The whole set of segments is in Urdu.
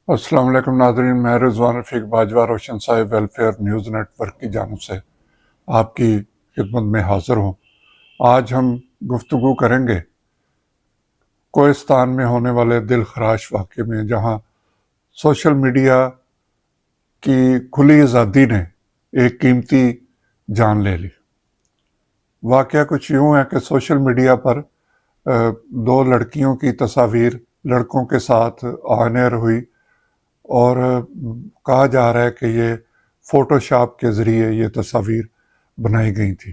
السلام علیکم ناظرین، میں رضوان رفیق باجوہ روشن صاحب ویلفیئر نیوز نیٹ ورک کی جانب سے آپ کی خدمت میں حاضر ہوں۔ آج ہم گفتگو کریں گے کوہستان میں ہونے والے دل خراش واقعے میں، جہاں سوشل میڈیا کی کھلی آزادی نے ایک قیمتی جان لے لی۔ واقعہ کچھ یوں ہے کہ سوشل میڈیا پر دو لڑکیوں کی تصاویر لڑکوں کے ساتھ آن ایئر ہوئی، اور کہا جا رہا ہے کہ یہ فوٹو شاپ کے ذریعے یہ تصاویر بنائی گئی تھی۔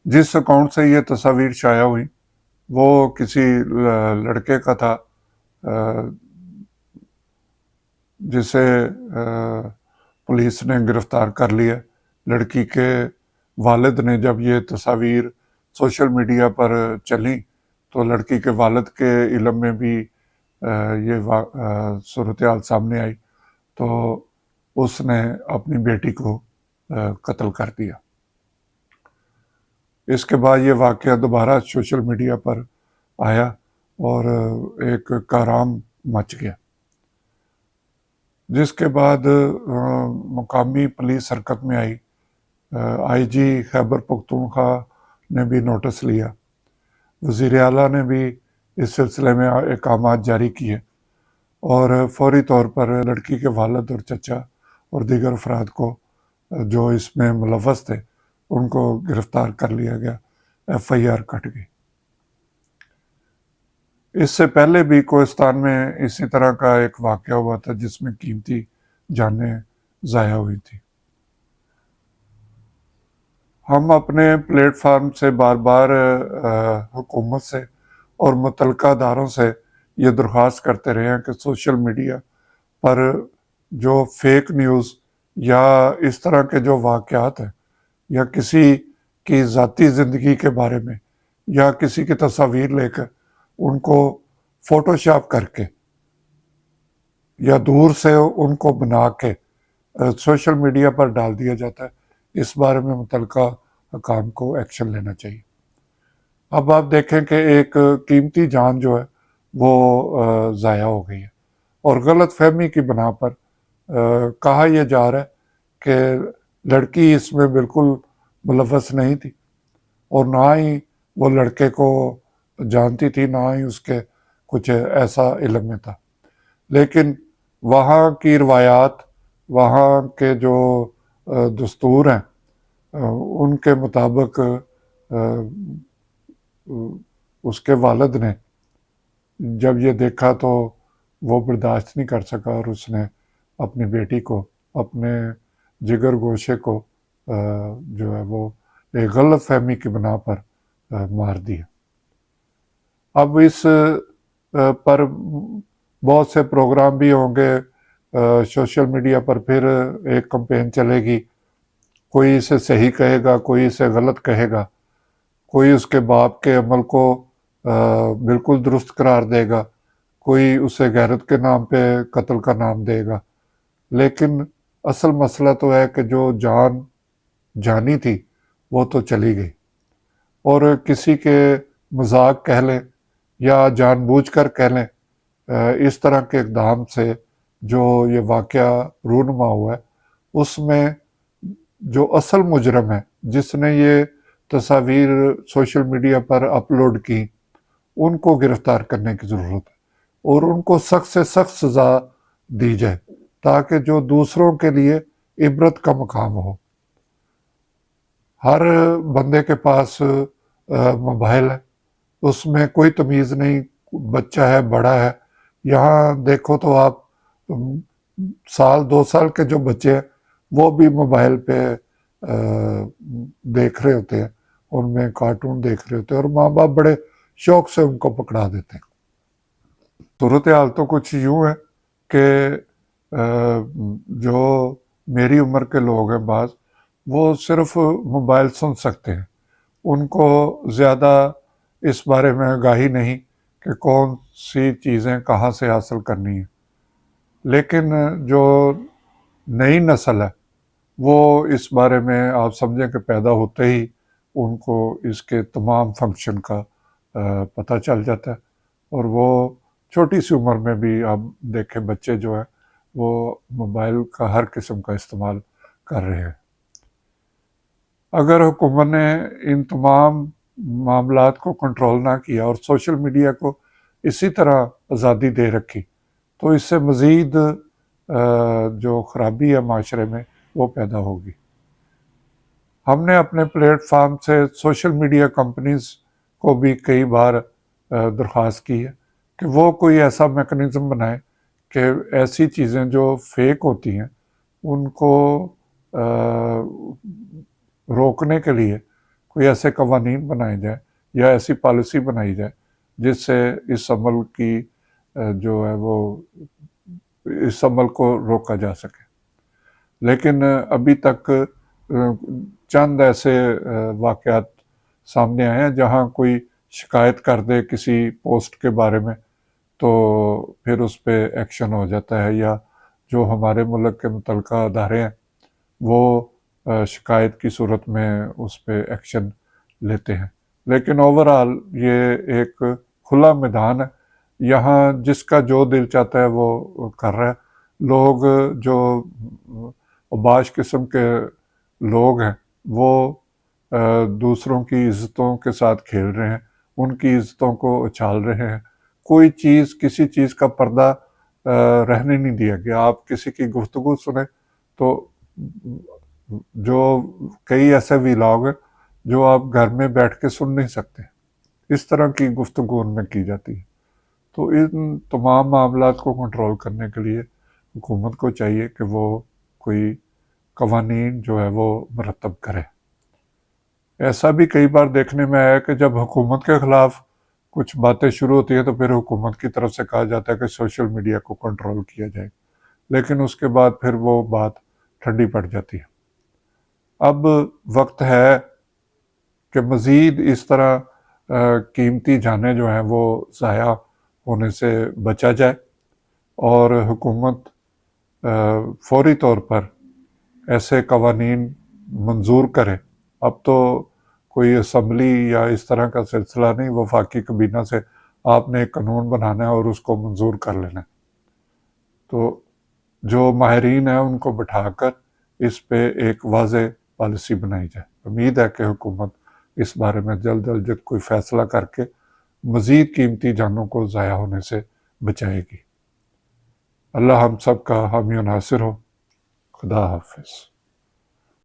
جس اکاؤنٹ سے یہ تصاویر شائع ہوئی وہ کسی لڑکے کا تھا جسے پولیس نے گرفتار کر لیا۔ لڑکی کے والد نے جب یہ تصاویر سوشل میڈیا پر چلیں تو لڑکی کے والد کے علم میں بھی یہ صورتحال سامنے آئی، تو اس نے اپنی بیٹی کو قتل کر دیا۔ اس کے بعد یہ واقعہ دوبارہ سوشل میڈیا پر آیا اور ایک کہرام مچ گیا، جس کے بعد مقامی پولیس حرکت میں آئی۔ آئی جی خیبر پختونخوا نے بھی نوٹس لیا، وزیر اعلیٰ نے بھی اس سلسلے میں احکامات جاری کیے، اور فوری طور پر لڑکی کے والد اور چچا اور دیگر افراد کو جو اس میں ملوث تھے ان کو گرفتار کر لیا گیا، ایف آئی آر کٹ گئی۔ اس سے پہلے بھی کوہستان میں اسی طرح کا ایک واقعہ ہوا تھا جس میں قیمتی جانیں ضائع ہوئی تھی۔ ہم اپنے پلیٹ فارم سے بار بار حکومت سے اور متعلقہ اداروں سے یہ درخواست کرتے رہے ہیں کہ سوشل میڈیا پر جو فیک نیوز یا اس طرح کے جو واقعات ہیں، یا کسی کی ذاتی زندگی کے بارے میں، یا کسی کی تصاویر لے کر ان کو فوٹو شاپ کر کے یا دور سے ان کو بنا کے سوشل میڈیا پر ڈال دیا جاتا ہے، اس بارے میں متعلقہ حکام کو ایکشن لینا چاہیے۔ اب آپ دیکھیں کہ ایک قیمتی جان جو ہے وہ ضائع ہو گئی ہے، اور غلط فہمی کی بنا پر کہا یہ جا رہا ہے کہ لڑکی اس میں بالکل ملوث نہیں تھی، اور نہ ہی وہ لڑکے کو جانتی تھی، نہ ہی اس کے کچھ ایسا علم میں تھا۔ لیکن وہاں کی روایات، وہاں کے جو دستور ہیں، ان کے مطابق اس کے والد نے جب یہ دیکھا تو وہ برداشت نہیں کر سکا، اور اس نے اپنی بیٹی کو، اپنے جگر گوشے کو جو ہے وہ ایک غلط فہمی کی بنا پر مار دیا۔ اب اس پر بہت سے پروگرام بھی ہوں گے، سوشل میڈیا پر پھر ایک کمپین چلے گی، کوئی اسے صحیح کہے گا، کوئی اسے غلط کہے گا، کوئی اس کے باپ کے عمل کو بالکل درست قرار دے گا، کوئی اسے غیرت کے نام پہ قتل کا نام دے گا۔ لیکن اصل مسئلہ تو ہے کہ جو جان جانی تھی وہ تو چلی گئی، اور کسی کے مذاق کہہ لیں یا جان بوجھ کر کہہ لیں، اس طرح کے اقدام سے جو یہ واقعہ رونما ہوا ہے، اس میں جو اصل مجرم ہے جس نے یہ تصاویر سوشل میڈیا پر اپلوڈ کی، ان کو گرفتار کرنے کی ضرورت ہے، اور ان کو سخت سے سخت سزا دی جائے تاکہ جو دوسروں کے لیے عبرت کا مقام ہو۔ ہر بندے کے پاس موبائل ہے، اس میں کوئی تمیز نہیں، بچہ ہے بڑا ہے۔ یہاں دیکھو تو آپ 1-2 سال کے جو بچے ہیں وہ بھی موبائل پہ دیکھ رہے ہوتے ہیں، ان میں کارٹون دیکھ رہے ہوتے ہیں، اور ماں باپ بڑے شوق سے ان کو پکڑا دیتے ہیں۔ صورتحال تو کچھ یوں ہے کہ جو میری عمر کے لوگ ہیں بعض، وہ صرف موبائل سن سکتے ہیں، ان کو زیادہ اس بارے میں آگاہی نہیں کہ کون سی چیزیں کہاں سے حاصل کرنی ہیں۔ لیکن جو نئی نسل ہے وہ اس بارے میں آپ سمجھیں کہ پیدا ہوتے ہی ان کو اس کے تمام فنکشن کا پتہ چل جاتا ہے، اور وہ چھوٹی سی عمر میں بھی آپ دیکھیں بچے جو ہیں وہ موبائل کا ہر قسم کا استعمال کر رہے ہیں۔ اگر حکومت نے ان تمام معاملات کو کنٹرول نہ کیا اور سوشل میڈیا کو اسی طرح آزادی دے رکھی تو اس سے مزید جو خرابی ہے معاشرے میں وہ پیدا ہوگی۔ ہم نے اپنے پلیٹ فارم سے سوشل میڈیا کمپنیز کو بھی کئی بار درخواست کی ہے کہ وہ کوئی ایسا میکنزم بنائے کہ ایسی چیزیں جو فیک ہوتی ہیں ان کو روکنے کے لیے کوئی ایسے قوانین بنائے جائیں یا ایسی پالیسی بنائی جائے جس سے اس عمل کی جو ہے وہ اس عمل کو روکا جا سکے۔ لیکن ابھی تک چند ایسے واقعات سامنے آئے ہیں جہاں کوئی شکایت کر دے کسی پوسٹ کے بارے میں تو پھر اس پہ ایکشن ہو جاتا ہے، یا جو ہمارے ملک کے متعلقہ ادارے ہیں وہ شکایت کی صورت میں اس پہ ایکشن لیتے ہیں۔ لیکن اوورآل یہ ایک کھلا میدان ہے، یہاں جس کا جو دل چاہتا ہے وہ کر رہا ہے۔ لوگ جو اوباش قسم کے لوگ ہیں وہ دوسروں کی عزتوں کے ساتھ کھیل رہے ہیں، ان کی عزتوں کو اچھال رہے ہیں۔ کوئی چیز کسی چیز کا پردہ رہنے نہیں دیا گیا۔ آپ کسی کی گفتگو سنیں تو جو کئی ایسے ویلاگ ہیں جو آپ گھر میں بیٹھ کے سن نہیں سکتے، اس طرح کی گفتگو ان میں کی جاتی ہے۔ تو ان تمام معاملات کو کنٹرول کرنے کے لیے حکومت کو چاہیے کہ وہ کوئی قوانین جو ہے وہ مرتب کرے۔ ایسا بھی کئی بار دیکھنے میں آیا کہ جب حکومت کے خلاف کچھ باتیں شروع ہوتی ہیں تو پھر حکومت کی طرف سے کہا جاتا ہے کہ سوشل میڈیا کو کنٹرول کیا جائے، لیکن اس کے بعد پھر وہ بات ٹھنڈی پڑ جاتی ہے۔ اب وقت ہے کہ مزید اس طرح قیمتی جانیں جو ہیں وہ ضائع ہونے سے بچا جائے، اور حکومت فوری طور پر ایسے قوانین منظور کرے۔ اب تو کوئی اسمبلی یا اس طرح کا سلسلہ نہیں، وفاقی کابینہ سے آپ نے ایک قانون بنانا ہے اور اس کو منظور کر لینا ہے۔ تو جو ماہرین ہیں ان کو بٹھا کر اس پہ ایک واضح پالیسی بنائی جائے۔ امید ہے کہ حکومت اس بارے میں جلد از جلد کوئی فیصلہ کر کے مزید قیمتی جانوں کو ضائع ہونے سے بچائے گی۔ اللہ ہم سب کا حامی و ناصر ہو۔ خدا حافظ۔